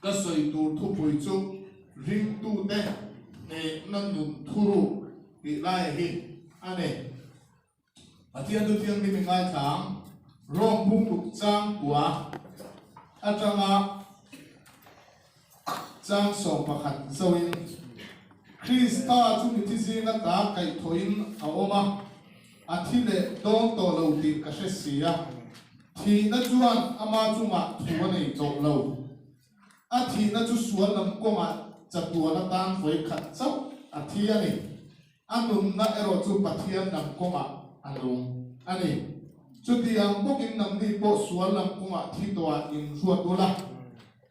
cái sợi tu thu bùi chú ring tu te nè nâng nụn thu ru bị lai hi anh này à thiên tu thiên đi mình ngay tháng rong bung lục trang của anh trang à trang sổ bạc hạt dâu in Krista chúng mình thi nga ta cái thoin à oma à thi lệ đón tổ lâu đi cái sẽ xia thì nó chuan ama chung à thua này tổ lâu à thì nó chú suan làm công à chặt tua nó tan với khát sốc à thì anh này anh luôn na ero chú bát thiên làm công anh luôn anh này chú thì anh bốc in làm đi bộ suan làm công thì toa in suat đô la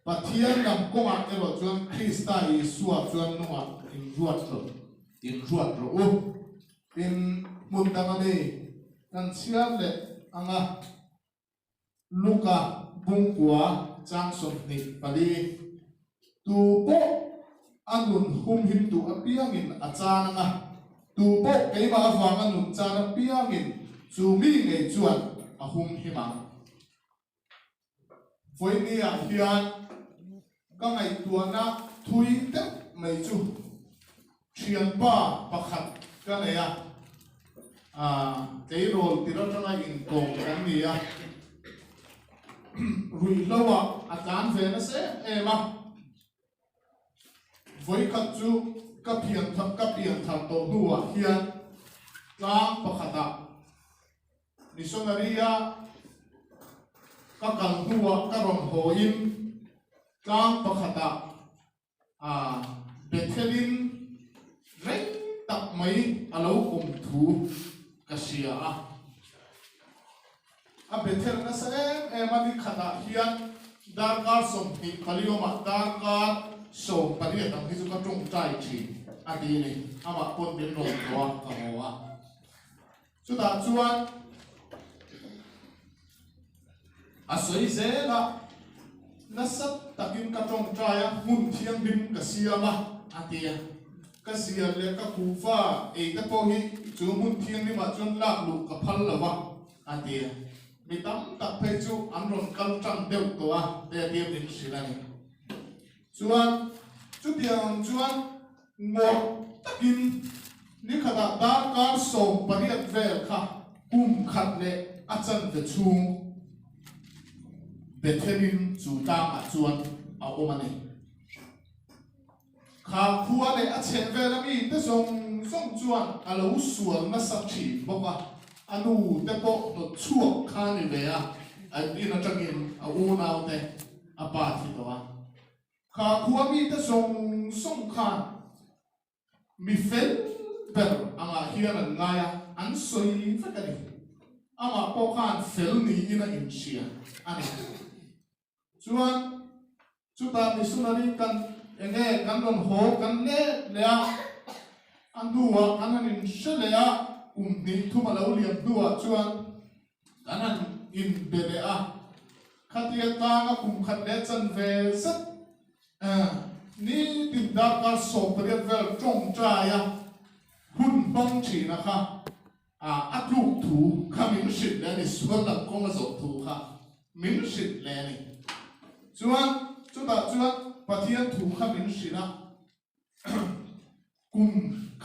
bát thiên làm công ero chuan Krista Yesua chuan nua in ruột rồi in mun tang ani nan siam le anga Luka bung kwa chang som ni pali tu po anun hum him tu apiangin achana nga tu po ke ba wang anun chana piangin chu mi nge chuan a hum hima voi ni a hian ka ngai tuana thui te mai chu thian pa pakhat ka nei a cái role thì nó trong in công cái gì rủi lâu à cán về nó sẽ em với các chú các phiền thằng tổ đua hiền lang pakata missionaria các cần đua các rong hoin lang pakata Bethelin reng tak mai alo thu kasia a Bethel na sa emani khata hian darkar som ni kalioma darkar so pariat ang hisu ka tung tai chi adini ama pon bin no wa kawa chuta chuan asoi zela nasat takin ka tung tai mun thiang dim kasia ma atia kasia le ka kufa e ta po hi chu mun thiang ni ma chon lak lu ka phal lawa atia mi tam tak phei chu an ron kal tang deuh to a te tiam din silani chuan chu tiang chuan ngo takin ni khata dar kar som pariat vel kha khat le achan ve chung Bethelin chu tang a chuan a omani kha khuwa le a che vel mi te song chuan a lo sual na sak thi boka anu te po no chuak khani ve a ina tangin a u nau te a pa thi to a kha khuwa mi te song khan mi fel ber anga hian an ngaya an soi fakani ama po khan fel ni ina in sia ani chuan chuta missionary kan enge kan don ho kan le an duwa kan in shelea ni thuma lo liam duwa chuan kanan in bele a khatia ta nga khat le chan ve sat ni tin da ka so pariat vel tong tra ya hun bang chi na kha atlu thu khamin shit le ni suan la kong zo thu kha min shit le ni chuan pathian thu khamin shina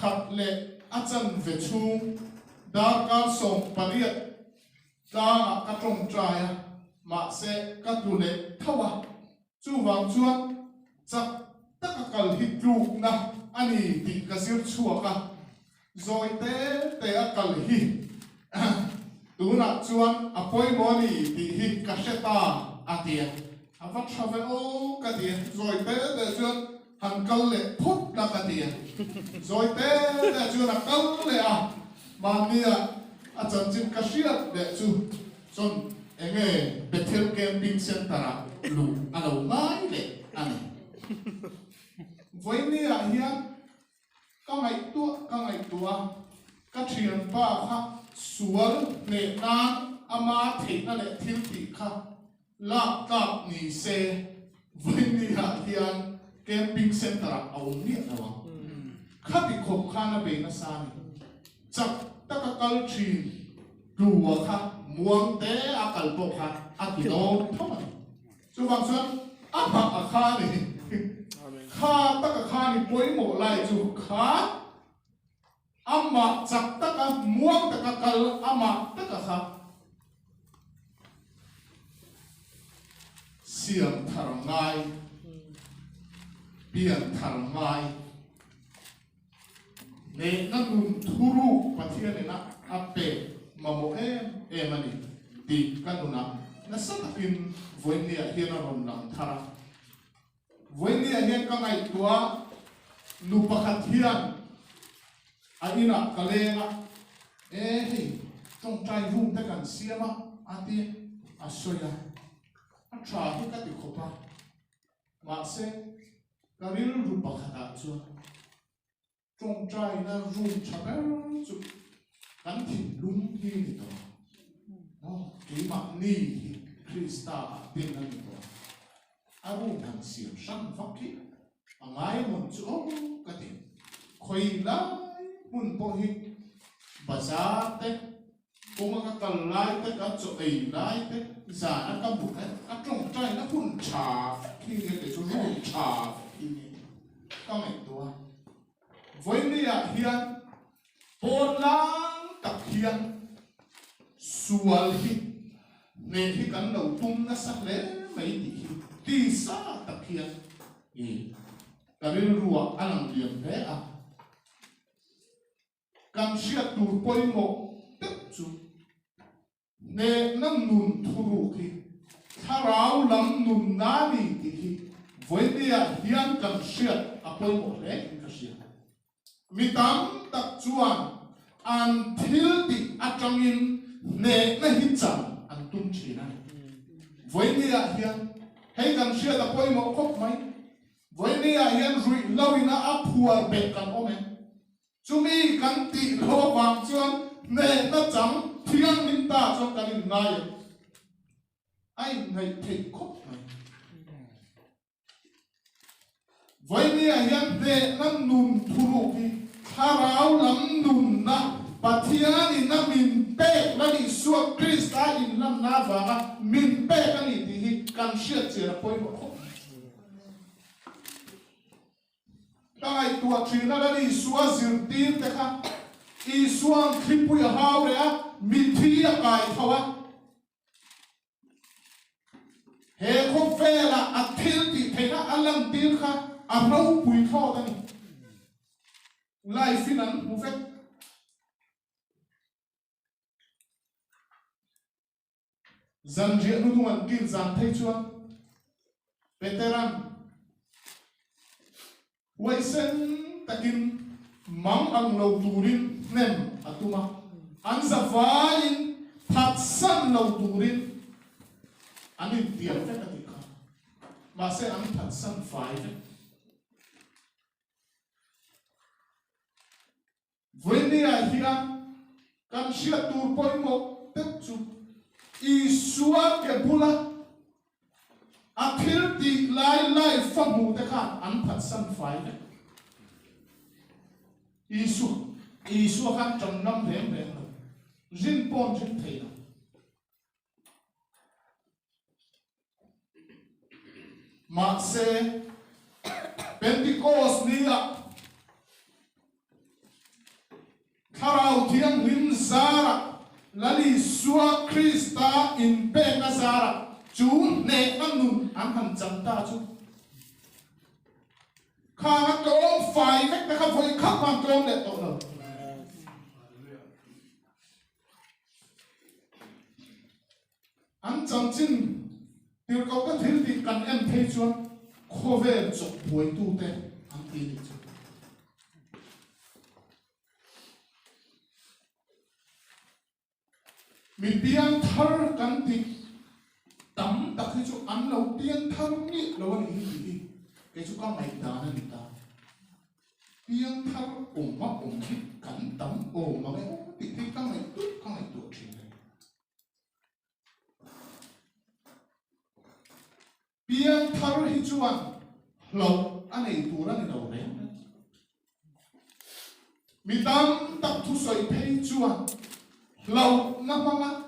khat le achan ve chung dar ka som pariat ta ka tong traya ma se ka tu le thawa chu wang chuan chak takakal hitlu na ani ti ka sir chuaka zoi te akal hi tu na chuan apoi boni ti hi ka sheta atia avat chave o ka ti zoi te chuan han kal le phut na ka ti rồi té để chưa là câu lệ mà nia chân chim cá siết để chú chọn em nghe Bethel Camping Center lu alo ngay lệ anh với nia hiền các ngày tua các chuyện ba khác suar nệ nan ama thị na lệ thiên thị khác lạc cáp ni se với nia hiền Camping Center ông nia nào khát bị khổ khăn bên nó san chắc tất cả các chuyện đùa khác muang té akal bộ khác akino thôi chú vang xuân ama akhani kha tak akhani poimo lai chu kha ama chak tak muang tak kal ama tak kha siam thar ngai pian thar ngai ne nanun thuru pathian na ape mamo emani ti kanuna na satakin voinia hian ron lam thara voinia hian ka ngai tua nu pakhat hian aina kalenga hei trong trai room ta kan siama ati asoya a tra hi ka ti khopa ma se karil ru pakhata chu trong trai na room chaper chu kan thi lum hi ni to no ki ma ni Krista tin na ni to aru nang siam san fakki angai mon chu ka ti khoi la mun po hi bazar te kuma ka kal lai te ka cho ei lai te za na ka bu ka trong trai na hun cha ki ne te chu ru cha ki ni ka mai to voi ni a hian pon lang tak hian sual hi ne hi kan lo tum na sak le mai ti hi ti sa tak hian ka rin ruwa anang liam pe a kan siat tur poimo tep chu ne nam nun thuru ki tharau lam nun na ni ti hi voidia hian kan siat a poimo le ka siat mitam tak chuan an thil ti atangin ne na hi chang an tum china voidia hian hei kan siat a poimo khop mai voidia hian rui lawina a phuar be kan omen chumi kan ti lo wang chuan ne na cham thiang nin ta chuan kan in ngai ai ngai thei khop mai voinia hian ne nan nun thuru ki tharau lam nun na pathian in na min pe la ni suwa Krista in lam na wa min pe kan ni ti hi kan sia chera poi mo ai tua trina la ni suwa zirtin te kha I suang klipu ya haure a mithi ya kai thawa he ko fela athil ti thena alam til kha amrau pui tho ta ni life nan mu fet zanji nu duan kin zan thai chuan veteran waisen takin mam ang lo turin nem atuma an zavain thatsan lo turin anin tiam fe katika ma se an thatsan fai voinia hia kan sia tur poimo tetsu I suwa ke bula akhir ti lai famu te khan an thatsan fai Isu khan cham nam rem jin pon jin theina ma se Pentecost ni a tharau thiang lim zara lali suwa Krista in pe na zara chu ne anun an han cham ta chu kha to fai mek na kha voi khap ma to le to no an cham chin tir ko ka thil ti kan em thei chuan khove chok poi tu te an ti ni chu mi pian thar kan ti tam tak hi chu an lo pian thar ni lo ni hi cái chú con này ta nên ta piang thar ma khi cảnh tấm mà cái thì con này tuổi chuyện này piang thar hi chuan lo anh này tuổi anh đầu đấy mi tam tập thu soi pay chuan lo ngama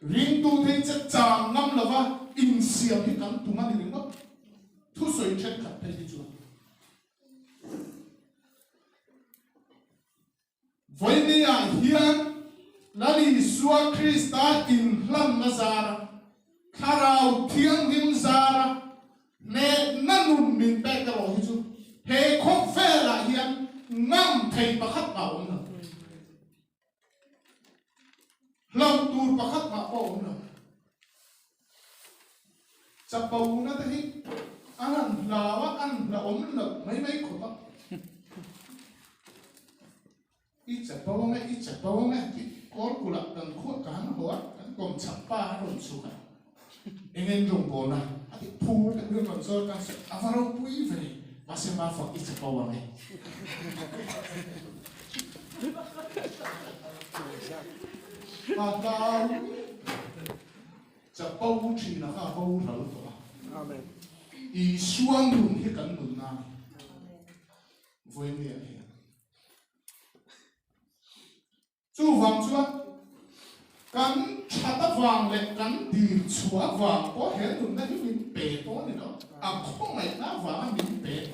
ring tu thấy chất chàng ngâm là va in xiêm hi cảnh tụi mình đi ngắm thu soi chết khát thấy chúa với ni hiền là đi xua Christa in lâm Nazara Karau thiêng lim Zara nè nanun min bẹt cái rồi chú he khóc phê là hiền ngâm thầy bà khát bảo ông nào lòng tu bà khát bảo ông nào chập bầu nó thấy ăn là ông là mấy khổ tóc ít chập bầu nghe con cụ lạc cần khuất cả nó hóa còn chập ba rồi xuống cả anh em dùng bộ này thì phu cái người còn rồi càng sẽ avaro quý về mà xem mà phật ít chập bầu này mà tao chập bầu chỉ là cả bầu thở thôi Amen. I xuống luôn cái cảnh luôn này với nghĩa chú vàng chúa cắn chặt vàng lệ cắn đi chúa vàng có hệ luôn đấy mình bể to này đó không phải nó vàng mình bể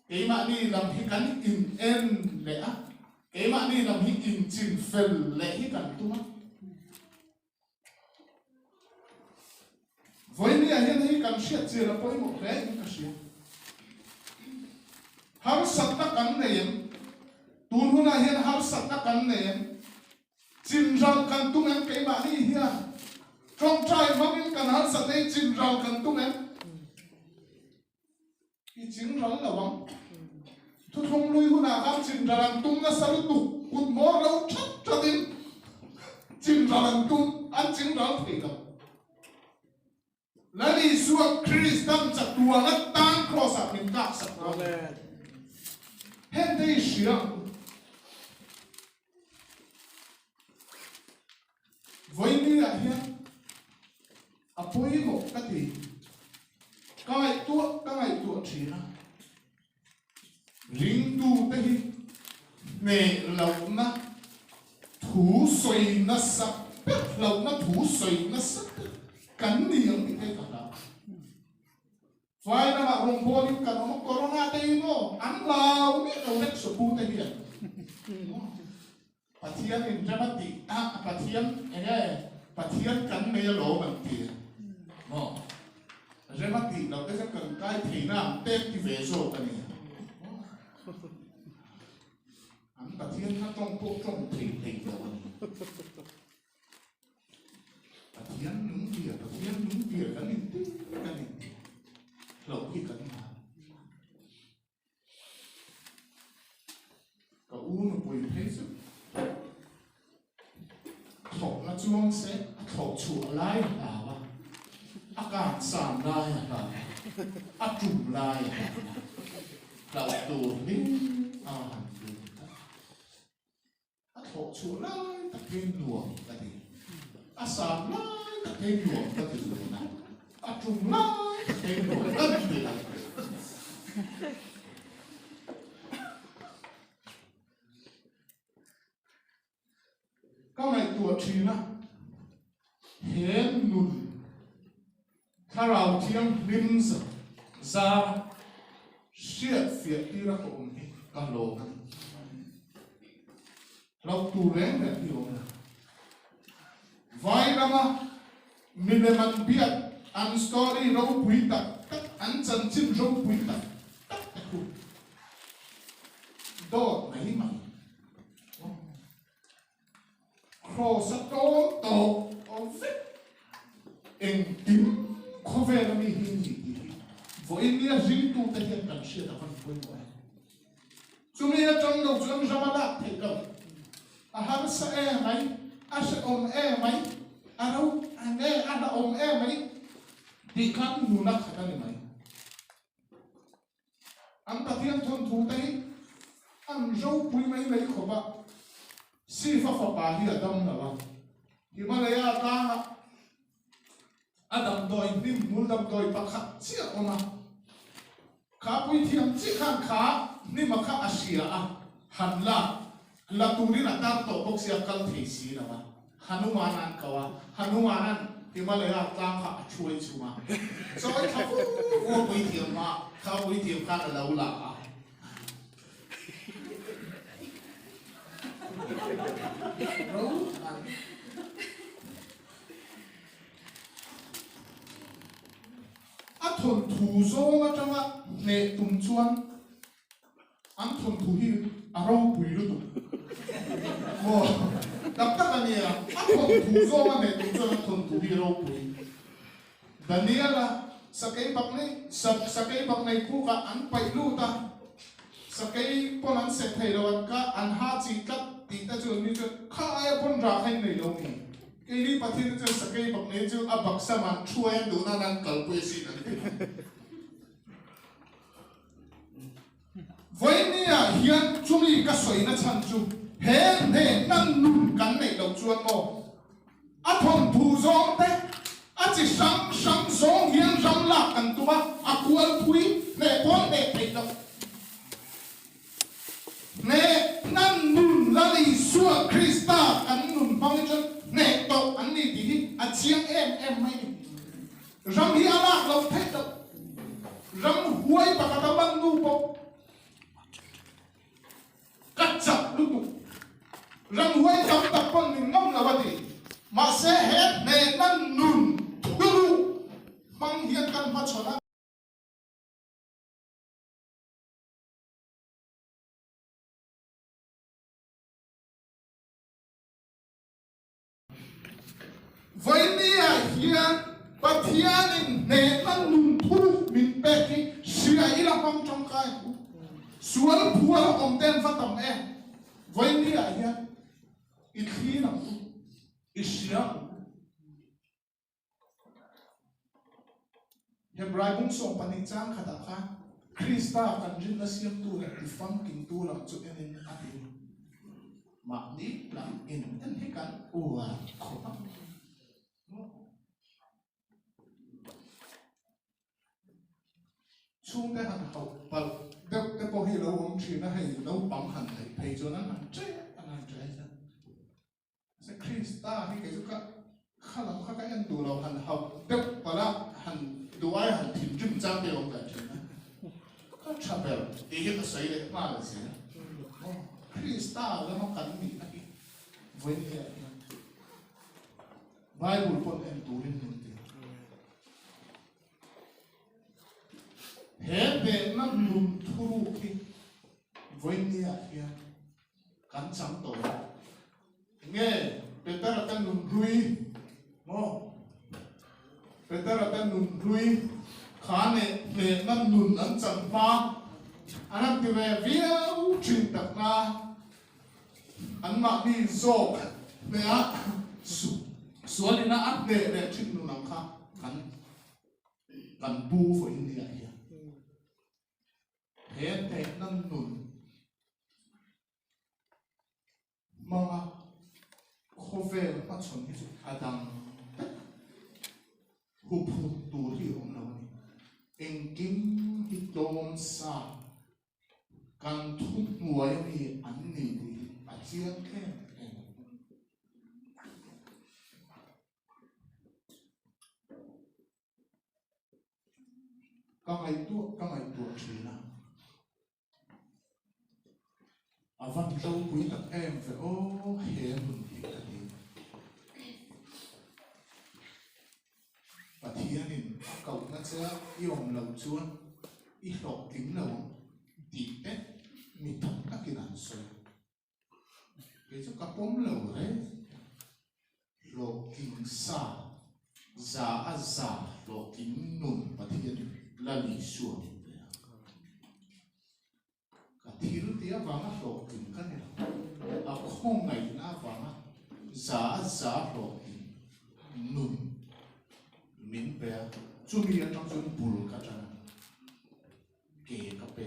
cái mà đi làm cái cắn in en lệ cái mà đi làm cái in chìm phèn lệ cái cắn tung á với nghĩa hiện cái cắn siết chỉ là có một cái cái siết har sat na cắn này tuôn huna hiền har sat na cắn này chim rau cắn tung em cái mà đi hiền trong trai mắm em cắn har sat này chim rau cắn tung em cái chim rau là vắng thu thong lui huna cắn chim rau cắn tung na saru tu cút mò rau chắp cho đến chim rau cắn tung ăn chim rau thì cầm lấy đi xuống Christam chặt tua nó tan cross up mình cắt sạch Amen hết đây sướng với đi lại hiền apoi một cái gì các ngày tua chỉ là riêng tu đây nè lâu na thủ soi na sắp lâu na thủ soi na sắp cắn niềng bị cái cả đó phải là bạn hùng bố đi cả nó corona đây nó ăn lao biết đâu đấy số bu đây hiện pathian in drama ti pathian cắn mấy lỗ bằng tiền nó drama ti đâu cái cần cái thì nào tết thì về rồi cái này anh pathian nó trong thì rồi pathian những việc cái này lẩu gì cần mà cậu uống một buổi thấy sức thổ nó chuông sẽ thổ chùa lai à càng sàn lai trùm lai đậu tù đi thổ chùa lai ta thêm luồng cái gì sàn lai ta thêm luồng cái gì này trùm lai thêm luồng cái gì này các ngày tuổi trí na hiến nụn thà rào thiêng lim ra siết phiệt đi ra cổ mình cả lỗ lâu tu rèn để hiểu nè vai rama mình để mình biết ăn story rau bụi tắc ăn chân chim rau bụi tắc đó này mà cross stone to of in tim cover me hindi với India riêng tu tại hiện cảnh siết ở phần cuối của em chúng mình trong đầu chúng Ramada thấy đâu har sa e mai sẽ om e mai đâu anh đã om e mai đi khăn nụ nát khát này mai anh ta thiên thôn thủ tây anh râu bụi mấy lấy khổ bạc si fa bà hi adam na ba Himalaya ta adam doi nim mul dam doi pa kha chi ona kha pui thiam chi khan kha ni ma kha asia a han la turi na ta to box ya kal thei si na ba hanumanan kawa hanumanan Himalaya tang kha chui chuma so I kha wo pui thiam ma kha pui thiam kha la la a thon thu zo nga changa ne tum chuan an thon thu hi a ro pui lu tu mo đập tắt anh nhỉ, anh còn thủ do mà để thủ cho anh còn thủ hero bùi. Daniel là sakay bak này cũ cả anh phải lưu ta, sakay pon anh sẽ thấy đâu cả anh ha chỉ cắt tí ta chọn như chọn khai pon ra hay này đâu nhỉ. Cái đi bắt thiên chọn sakay bak này chọn abak sa man chua em đủ na năng cầu quê xin anh. Với nia hiền chúng mình cái sợi nó chăn chu. Hẹn hẹn năng nụ cắn này đầu chuột mồ á thon thủ gió thế á chỉ sáng gió hiên răng lạc cắn tu ba á cuốn thui nè bốn nè thấy đâu nè năng nụ là lý xua Krista cắn nụ bao nhiêu chân nè tàu anh đi đi á chiang em mày răng hi lạc lâu thấy đâu răng huay bạc cái băng nụ bộ cắt chặt lúc tụ răng huay chấm tập con mình ngâm là gì mà sẽ hết nề năng nùn thulu mang hiền căn phát cho nó với nia hiền và thiên nề năng nùn thulu mình bé khi sửa ý là phong trong cái xuống phùa ông tên phát tầm em với nia hiền ít khi nào ít xíu Hebrai bung song paning chang khata kha Krista kan jin na siam tu la ifam king tu la chu enin ati ma ni la in en he kan uwa khota chung te han hau pal te po hi lo om chi na hei lo bang han hei phei cho nan han che an che se Krista hi ke chu ka khalam kha ka en tu lo han hau te pala han Duai han tin jum chang de ong ka china ka chapel e hi ka sai le ma la sia Krista la ma kan mi na ki voi ni Bible pon en tu rin ni ti he be na num thuru ki voi ni a ya kan chang to nge Peter ta num rui mo Peter akan nunrui khane le nan nun an chang ma anam ti ve viau chin tak na an ma ni zo ne a su ni na at le chin nu nang kha kan bu fo India ya he te nan nun ma khovel ma chon ni adam hụp tù thì ông nào này em kim hít tôm sa càng thúc mùa em ăn nỉ thì ăn chiên thế các ngày tuột chỉ là văn châu quý tập em phải ô hệ mừng thì cái gì và thiên hình cậu nó sẽ yêu lâu chuôn ít lọ kính lâu tí tết mình thấm các cái đàn sôi cái chỗ các bóng lâu đấy lọ kính xa giả lọ kính nụn và thiên là lý xua cả thiên tía vàng lọ kính cái này không ngày na vàng giả lọ kính nụn min pe chumi an trong chun bul ka chana ke ka pe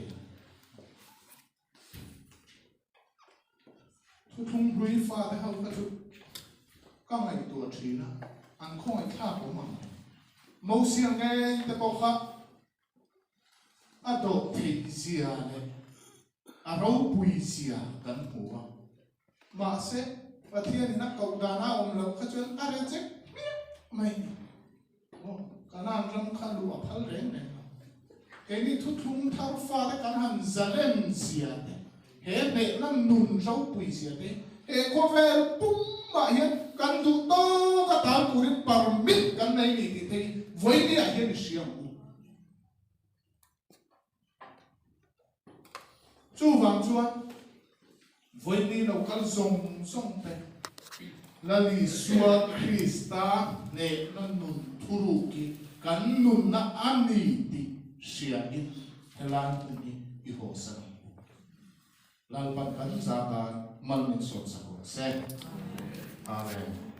thu thung hui fa de hau ka chu ka ngai tu thina an khoi tha ko ma mo siang ngai te po kha a do thi sia ne a ro pui sia kan hu ma se và thiên na kau da na om lo ka chun a re che mai ram khalu a phal reng ne ke ni thu thum thar fa le kan han zalen sia te he ne nan nun rau pui sia te he ko vel pum ma hian kan du to ka ta turin permit kan nei ni ti thei voi ni a hian siam u chu wang chuan voi ni lo kal zong song te lali suwa Krista ne nan nun thuru ki kan nun na ani ti sia in helan ni I ho sa lalpan kan zaka mal min sot sa ko se amen